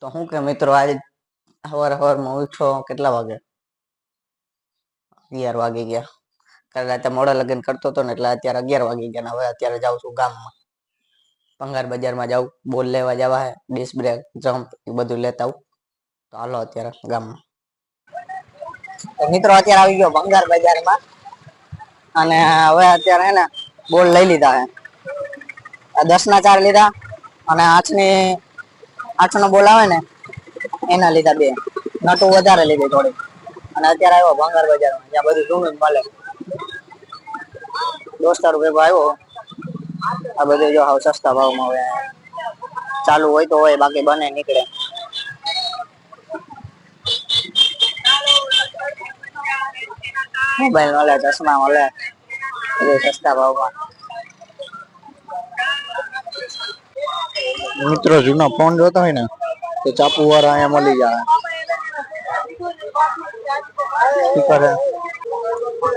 તો હું કે મિત્રો આજે સવારમાં ઉઠો કેટલા વાગે? 11 વાગી ગયા. કાલે રાતે મોડા લગ્ન કરતો હતો ને એટલે અત્યારે 11 વાગી ગયા. હવે અત્યારે જાઉં છું ગામમાં. ભંગાર બજારમાં જાઉં, બોલ લેવા જવા હે, ડિસ્ક બ્રેક, જમ્પ એ બધું લેતા આવું. તો હાલો અત્યારે ગામમાં. તો મિત્રો અત્યારે આવી ગયો ભંગાર બજારમાં અને હવે અત્યારે હે ને બોલ લઈ લીધા હે. 10 ના 4 લીધા અને 8 નો બોલ આવે ને એના લીધા 2. નટુ વધારે લીધી થોડી. અને અત્યારે આવ્યો ભંગાર બજારમાં જ્યાં બધું જૂનું મળે. દોસ્તારો ભેગો આવ્યો. આ બધું જો હાવ સસ્તા ભાવમાં હવે ચાલુ હોય તો હોય, બાકી બને નીકળે. મોબાઈલ મળે, ચશ્મા મળે, બધું સસ્તા ભાવમાં. મિત્રો જૂના ફોન જોતા હોય ને તો ચાપુ વાળા અહીંયા મળી જાય. સ્પીકર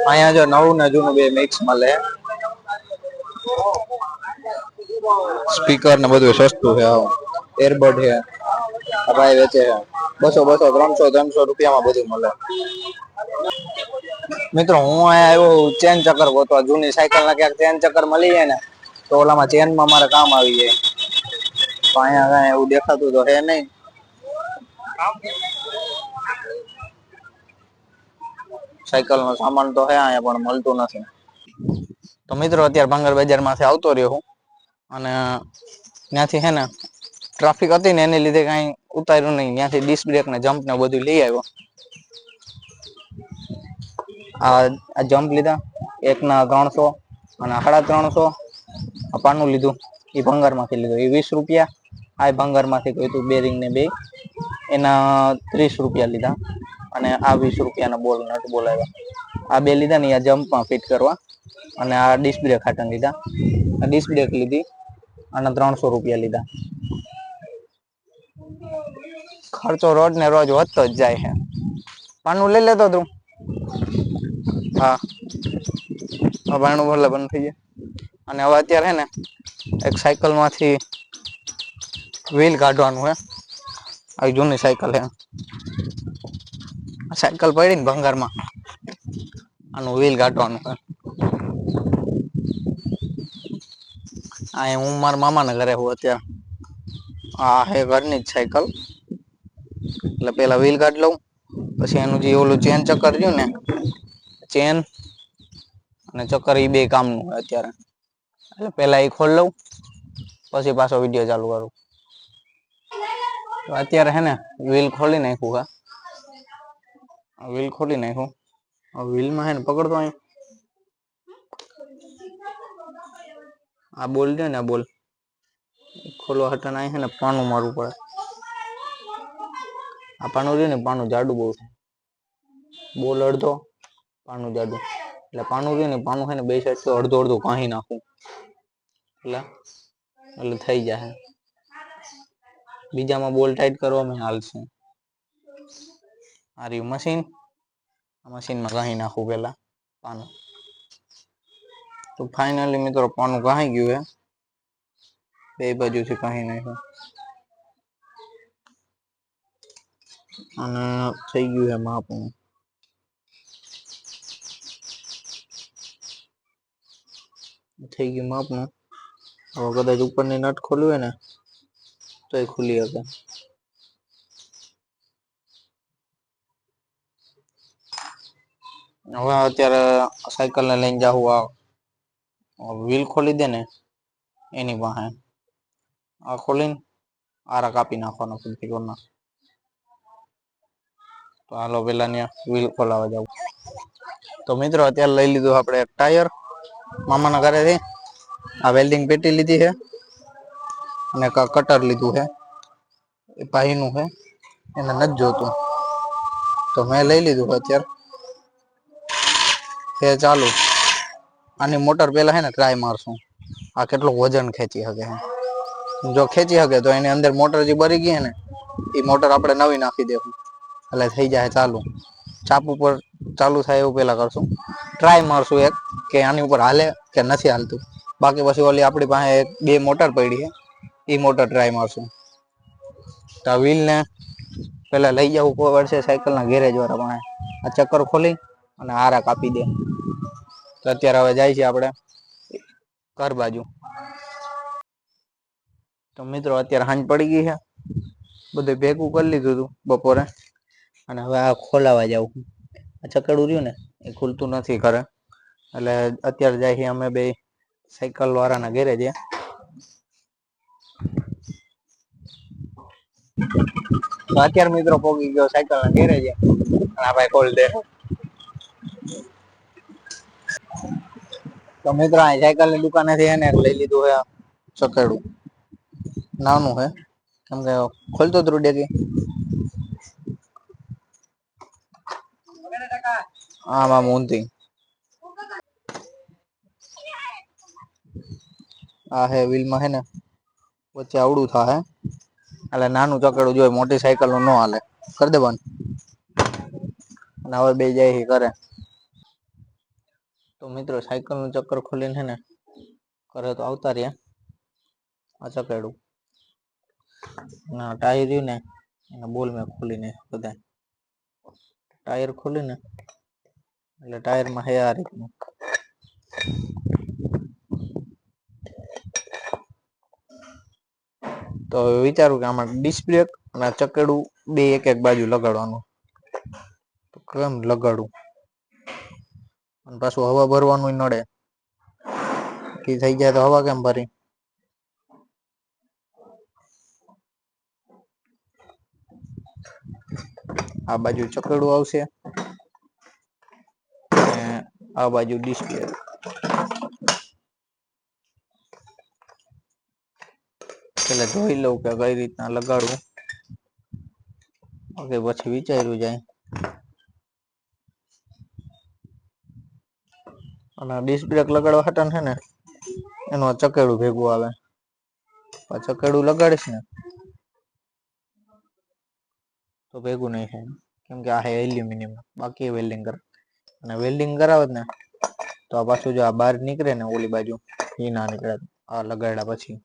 અહીંયા જો નવું ને જૂનું બે મિક્સ મળે. સ્પીકર ને બધું સસ્તું છે. એરબડ છે આ ભાઈ વેચે છે. 200 300 રૂપિયામાં બધું મળે. મિત્રો હું અહીંયા આવ્યો ચેન ચક્કર ગોતવા. જૂની સાયકલ ના ક્યાંક ચેન ચક્કર મળી જાય ને તો ઓલામાં ચેનમાં મારે કામ આવી જાય. તો અહીંયા કાંઈ એવું દેખાતું તો હે નહીં. સાયકલ નો સામાન તો હે અહીંયા પણ મળતું નથી. તો મિત્રો અત્યારે ભંગાર બજાર માંથી આવતો રહ્યો હું અને ત્યાંથી હે ને ટ્રાફિક હતી ને એને લીધે કઈ ઉતાર્યું નહીં. ત્યાંથી ડિસ્ક બ્રેક ને જમ્પ ને બધું લઈ આવ્યો. આ જમ્પ લીધા 1ના 300 અને 350. આ પાનું લીધું એ ભંગાર માંથી લીધું એ 20 રૂપિયા. આ ભંગાર માંથી કહ્યું બેરિંગ ને બે એના 30 રૂપિયા લીધા. અને આ 20 રૂપિયાના બોલ નટ બોલ આવ્યા. આ બે લીધા ને આ જમ્પમાં ફિટ કરવા. અને આ ડિસ્ક બ્રેક હાટન લીધા. આ ડિસ્ક બ્રેક લીધી અને 300 રૂપિયા લીધા. ખર્ચો રોજ ને રોજ વધતો જ જાય છે. પાનું લઈ લેતો તું. હા ભાણું ભલે બંધ થઈ જાય. અને હવે અત્યારે હે ને એક સાયકલ માંથી વ્હીલ કાઢવાનું હે. આવી જૂની સાયકલ હે. સાયકલ પડી ને ભંગારમાં આનું વ્હીલ કાઢવાનું હે. આ હું મારા મામાના ઘરે હું અત્યારે. આ હે ઘરની જ સાયકલ. એટલે પેલા વ્હીલ કાઢ લઉં પછી એનું જે ઓલું ચેન ચક્કર રહ્યું ને ચેન અને ચક્કર એ બે કામનું હોય અત્યારે. એટલે પેલા એ ખોલ લઉં પછી પાછો વિડીયો ચાલુ કરું. તો અત્યારે હે ને વ્હીલ ખોલી નાખ્યું. વ્હીલ ખોલી નાખ્યું. વ્હીલમાં હે ને પકડતો અહીં આ બોલ છે ને બોલ ખોલવા હટા અહીં હે ને પાનું મારવું પડે. આ પાનું રહ્યું ને પાનું જાડું બહુ છે. બોલ અડધો પાનું જાડું એટલે પાનું રહ્યું ને પાનું છે ને બે સાઈડ તો અડધો કાઢી નાખું એટલે થઈ જાય. બીજામાં બોલ ટાઈટ કરવામાં હાલશે. આ રહ્યું મશીન. આ મશીનમાં કાઢી નાખું પેલા પાનું. તો ફાઇનલી મિત્રો પાનું કાઢી ગયું હે. બે બાજુથી કાઢી નાખ્યું અને થઈ ગયું હે માપનું. થઈ ગયું માપનું. હવે કદાચ ઉપરની નટ ખોલવી હોય ને તો એ ખુલી શકે. હવે અત્યારે સાયકલ ને લઈને જાઉં. આ વ્હીલ ખોલી દે ને એની પાસે આ ખોલીને આરા કાપી નાખવાનો ફૂલથી. તો હાલો પેલા ત્યાં વ્હીલ ખોલાવા જાવ. તો મિત્રો અત્યારે લઈ લીધું આપણે એક ટાયર મામાના ઘરેથી. આ વેલ્ડિંગ પેટી લીધી છે અને કટર લીધું છે. એ ભાઈનું છે એને નથી જોતું તો મેં લઈ લીધું. અત્યારે છે ચાલુ. આની મોટર પેલા હે ને ટ્રાય મારશું આ કેટલું વજન ખેંચી શકે છે. જો ખેંચી શકે તો એની અંદર મોટર જે બરી ગઈ ને એ મોટર આપણે નવી નાખી દેવું એટલે થઈ જાય ચાલુ. ચાપ ઉપર ચાલુ થાય એવું પેલા કરશું. ટ્રાય મારશું એક કે આની ઉપર હાલે કે નથી હાલતું. બાકી પછી ઓલી આપણી પાસે બે મોટર પડી છે એ મોટર ટ્રાય મારશું. તો આ વ્હીલ ને પેલા લઈ જવું પડશે સાયકલ ના ગેરેજ વાળા પાસે. આ ચક્કર ખોલી અને આરા કાપી દે. તો અત્યારે હવે જાય છે આપણે ઘર બાજુ. તો મિત્રો અત્યારે સાંજ પડી ગઈ છે, બધું ભેગું કરી લીધું હતું બપોરે, અને હવે આ ખોલાવા જાવ. આ ચકડું રહ્યું ને એ ખુલતું નથી ઘરે, એટલે અત્યારે જાય અમે બે સાયકલ વાળા ના ઘેરે છે. તો અત્યારે મિત્રો પોગી ગયો સાયકલ ના ઘેરે છે, આ ભાઈ ખોલ દે. તો મિત્રો આ સાયકલ ની દુકાનેથી એને લઈ લીધું હે ચકેડું. નાનું હે કેમ કે ખોલતો જ ડેલી. આમાં મૂંધી આ હે વ્હીલમાં હે ને વચ્ચે આવડું થા હે, એટલે નાનું ચકેડું જોઈ, મોટી સાયકલ નું ન હાલે. કર દે બંધ. અને હવે બે જાય ઘરે. તો મિત્રો સાયકલ નું ચક્કર ખોલીને હે ને કરે તો આવતા રહ્યા. આ ચકેડું ના ટાયર રહ્યું ને એના બોલ મેં ખોલીને બધા ટાયર ખોલી ને એટલે ટાયર માં હે આ રીતનું. તો વિચારું કે આમાં ડિસ્ક બ્રેક અને ચકેડું બે એક એક બાજુ લગાડવાનું. તો કેમ લગાડું, અને પાછું હવા ભરવાનું નડે. થઈ જાય તો હવા કેમ ભરી. આ બાજુ ચકેડું આવશે, આ બાજુ ડિસ્ક બ્રેક. એટલે જોઈ લઉં કે કઈ રીતના લગાડવું, પછી વિચાર્યું જાય. અને ડિસ્ક બ્રેક લગાડવા હટા છે ને એનું ચકેડું ભેગું આવે. ચકેડું લગાડીશ ને તો ભેગું નહી થાય, કેમ કે આ એલ્યુમિનિયમ બાકી વેલ્ડિંગ કર અને વેલ્ડિંગ કરાવે ને તો આ પાછું જો આ બહાર નીકળે ને ઓલી બાજુ એ ના નીકળે આ લગાડ્યા પછી.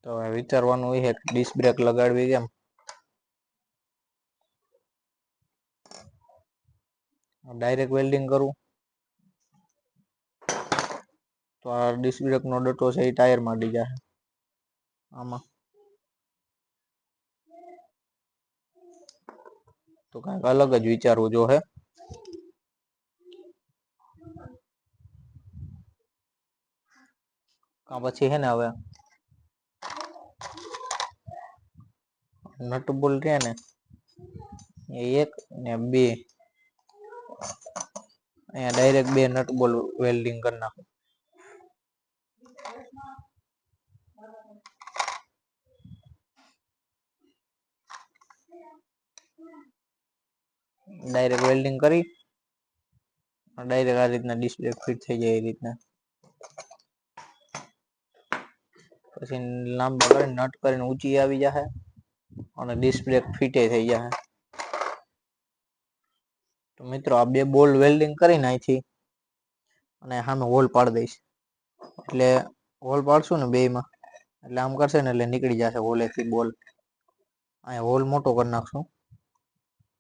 તો વિચારવાનું એ કે ડિસ્ક બ્રેક લગાડવી કેમ. ડાયરેક્ટ વેલ્ડિંગ કરું તો આ ડિસ્ક બ્રેક નો ડટો છે એ ટાયર માં અડી જાય આમાં. તો કઈક અલગ જ વિચારવું જો હે. કા પછી હે ને હવે નટ બોલ્ટ રહ્યા ને એક ને બે અહીંયા ડાયરેક્ટ બે નટ બોલ વેલ્ડિંગ કરી નાખો. ડાયરેક્ટ વેલ્ડિંગ કરી ડાયરેક્ટ આ રીતના ડિસ્ક બ્રેક ફિટ થઈ જાય એ રીતના. પછી લાંબા કરીને નટ કરીને ઊંચી આવી જશે અને ડિસ્ક બ્રેક ફિટે થઈ જશે. તો મિત્રો આ બે બોલ વેલ્ડિંગ કરીને અહીંથી અને સામે હોલ પાડી દઈશ. એટલે હોલ પાડશું ને બે માં એટલે આમ કરશે ને એટલે નીકળી જશે હોલેથી બોલ. અહીંયા હોલ મોટો કરી નાખશું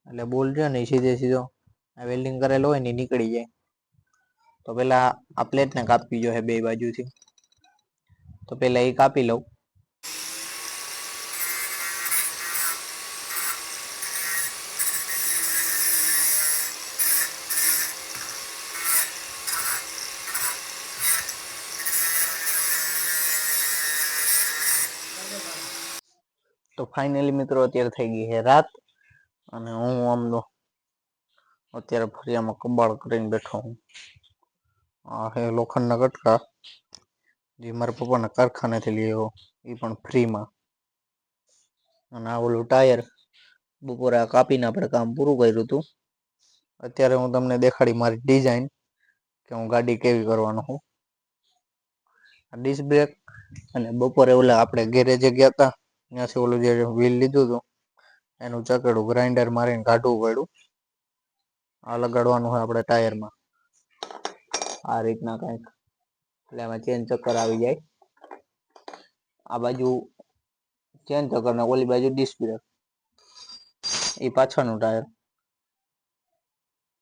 એટલે બોલ છે ને સીધે સીધો વેલ્ડિંગ કરેલો હોય ને નીકળી જાય. તો પેલા આ પ્લેટ ને કાપવી જોઈએ બે બાજુથી. તો પેલા એ કાપી લઉં. તો ફાઇનલી મિત્રો અત્યારે થઈ ગઈ છે રાત, અને હું આમનો અત્યારે ફરિયામાં કબાડ કરીને બેઠો હું. આ હે લોખંડના કટકા જે મારા પપ્પાના કારખાનેથી લઈ આવ્યો એ પણ ફ્રીમાં. અને આ ઓલું ટાયર બપોરે કાપીને આપણે કામ પૂરું કર્યું હતું. અત્યારે હું તમને દેખાડી મારી ડિઝાઇન કે હું ગાડી કેવી કરવાનો હું. ડિસ્ક બ્રેક અને બપોરે ઓલા આપણે ગેરેજે ગયા હતા ત્યાંથી ઓલું જે વ્હીલ લીધું હતું એનું ચકેડું ગ્રાઇન્ડર મારીને કાઢવું પડ્યું. આ લગાડવાનું હોય આપણે ટાયરમાં આ રીતના કંઈક, એટલે એમાં ચેન ચક્કર આવી જાય. આ બાજુ ચેન ચક્કર ને ઓલી બાજુ ડિસ્ક બ્રેક, એ પાછળનું ટાયર,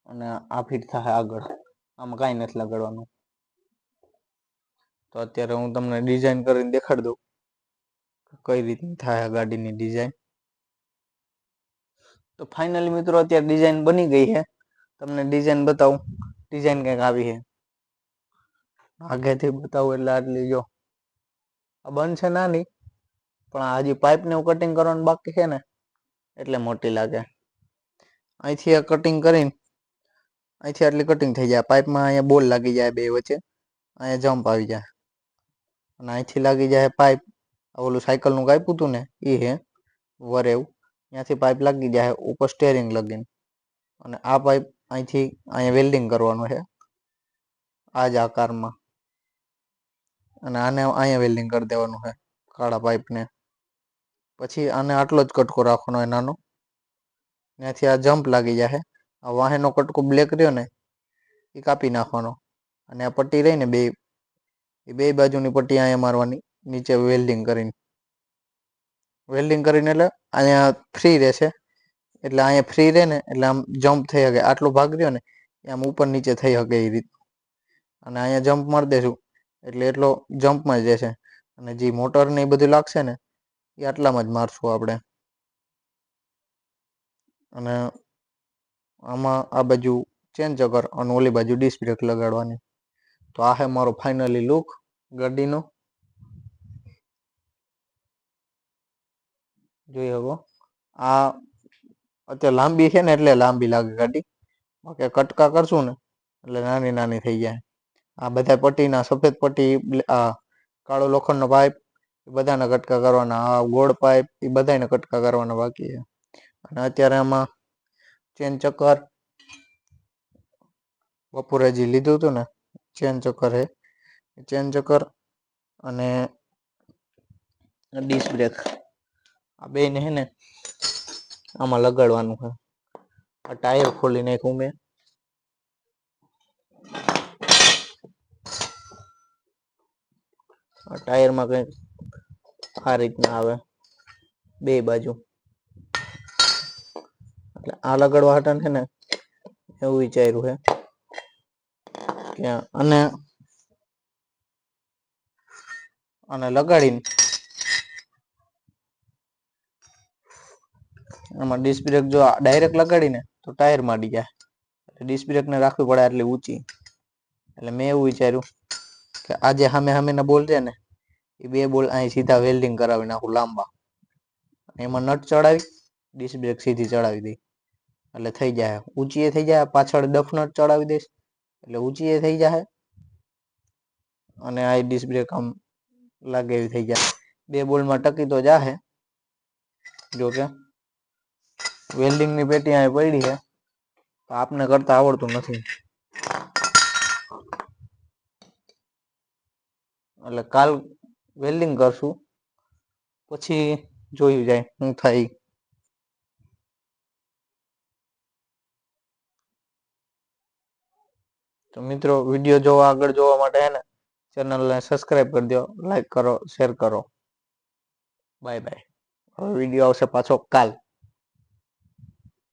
અને આ ફીટ થાય આગળ. આમાં કાંઈ નથી લગાડવાનું. તો અત્યારે હું તમને ડિઝાઇન કરીને દેખાડી દઉં કઈ રીતની થાય ગાડીની ડિઝાઇન. તો ફાઇનલી મિત્રો અત્યારે ડિઝાઇન બની ગઈ છે. તમને ડિઝાઇન બતાવું. ડિઝાઇન કંઈક આવી છે. આગેથી બતાવું એટલે આટલી જો આ બંધ છે નાની, પણ આ હજી પાઇપ ને એવું કટિંગ કરવાનું બાકી છે ને એટલે મોટી લાગે. અહીંથી આ કટિંગ કરીને અહીંથી આટલી કટિંગ થઈ જાય. પાઇપમાં અહીંયા બોલ લાગી જાય બે વચ્ચે, અહીંયા જમ્પ આવી જાય, અને અહીંથી લાગી જાય પાઇપ. ઓલું સાયકલનું કાપ્યું હતું ને એ હે વર એવું, ત્યાંથી પાઇપ લાગી જાય ઉપર સ્ટેરિંગ લગીને. અને આ પાઇપ અહીંથી અહીંયા વેલ્ડિંગ કરવાનું છે આ જ આકારમાં, અને આને અહીંયા વેલ્ડિંગ કરી દેવાનું છે કાળા પાઇપને. પછી આને આટલો જ કટકો રાખવાનો હોય નાનો, ત્યાંથી આ જમ્પ લાગી જાય. આ વાહેનો કટકો બ્લેક રહ્યો ને એ કાપી નાખવાનો, અને આ પટ્ટી રહીને બે એ બે બાજુની પટ્ટી અહીંયા મારવાની નીચે વેલ્ડિંગ કરીને. વેલ્ડિંગ કરીને એટલે અહીંયા ફ્રી રહેશે, એટલે અહીંયા ફ્રી રહે ને એટલે આમ જમ્પ થઈ શકે. આટલો ભાગ રહ્યો ને એ આમ ઉપર નીચે થઈ શકે એ રીત. અને અહીંયા જમ્પ મારી દેશું એટલે એટલો જમ્પમાં જ રહેશે, અને જે મોટર ને એ બધું લાગશે ને એ આટલામાં જ મારશું આપણે. અને આમાં આ બાજુ ચેન ચકર અને ઓલી બાજુ ડિસ્ક બ્રેક લગાડવાની. તો આ હે મારો ફાઇનલી લુક ગાડીનો. જોઈ શકો આ અત્યારે લાંબી છે ને એટલે લાંબી લાગે ગાડી, બાકી કટકા કરશું ને એટલે નાની નાની થઈ જાય. આ બધા પટ્ટીના સફેદ પટ્ટી, આ કાળો લોખંડનો પાઇપ એ બધાના કટકા કરવાના. આ ગોળ પાઇપ એ બધાને કટકા કરવાના બાકી છે. અને અત્યારે આમાં ચેન ચક્કર બપોરે જે લીધું હતું ને ચેન ચક્કર હે, ચેન ચક્કર અને ડિસ્ક બ્રેક આ બે ને હે ને આમાં લગાડવાનું છે. આ ટાયર ખોલી નાખ્યું મેં. આ ટાયરમાં કંઈક આ રીતના આવે બે બાજુ. એટલે આ લગાડવા હટા છે ને એવું વિચાર્યું છે કે અને લગાડીને આમાં ડિસ્ક બ્રેક જો ડાયરેક્ટ લગાડીને તો ટાયર માંડી જાય. ડિસ્ક બ્રેકને રાખવી પડે આટલી ઊંચી. એટલે મેં એવું વિચાર્યું કે આજે સામે સામેના બોલ છે ને એ બે બોલ અહીં સીધા વેલ્ડિંગ કરાવી નાખું લાંબા. એમાં નટ ચડાવી ડિસ્ક બ્રેક સીધી ચડાવી દઈ એટલે થઈ જાય. ઊંચી થઈ જાય. પાછળ દફ નટ ચડાવી દઈશ એટલે ઊંચી થઈ જાય, અને આ ડિસ્ક બ્રેક આમ લાગે એવી થઈ જાય. બે બોલમાં ટકી તો જાહે. જો કે વેલ્ડિંગની પેટી અહીં પડી છે, આપને કરતા આવડતું નથી એટલે કાલ વેલ્ડિંગ કરશું પછી જોયું જાય શું થાય. તો મિત્રો વિડીયો જોવા આગળ જોવા માટે હે ને ચેનલને સબસ્ક્રાઇબ કરી દો, લાઈક કરો, શેર કરો. Bye bye. હવે વિડીયો આવશે પાછો કાલ.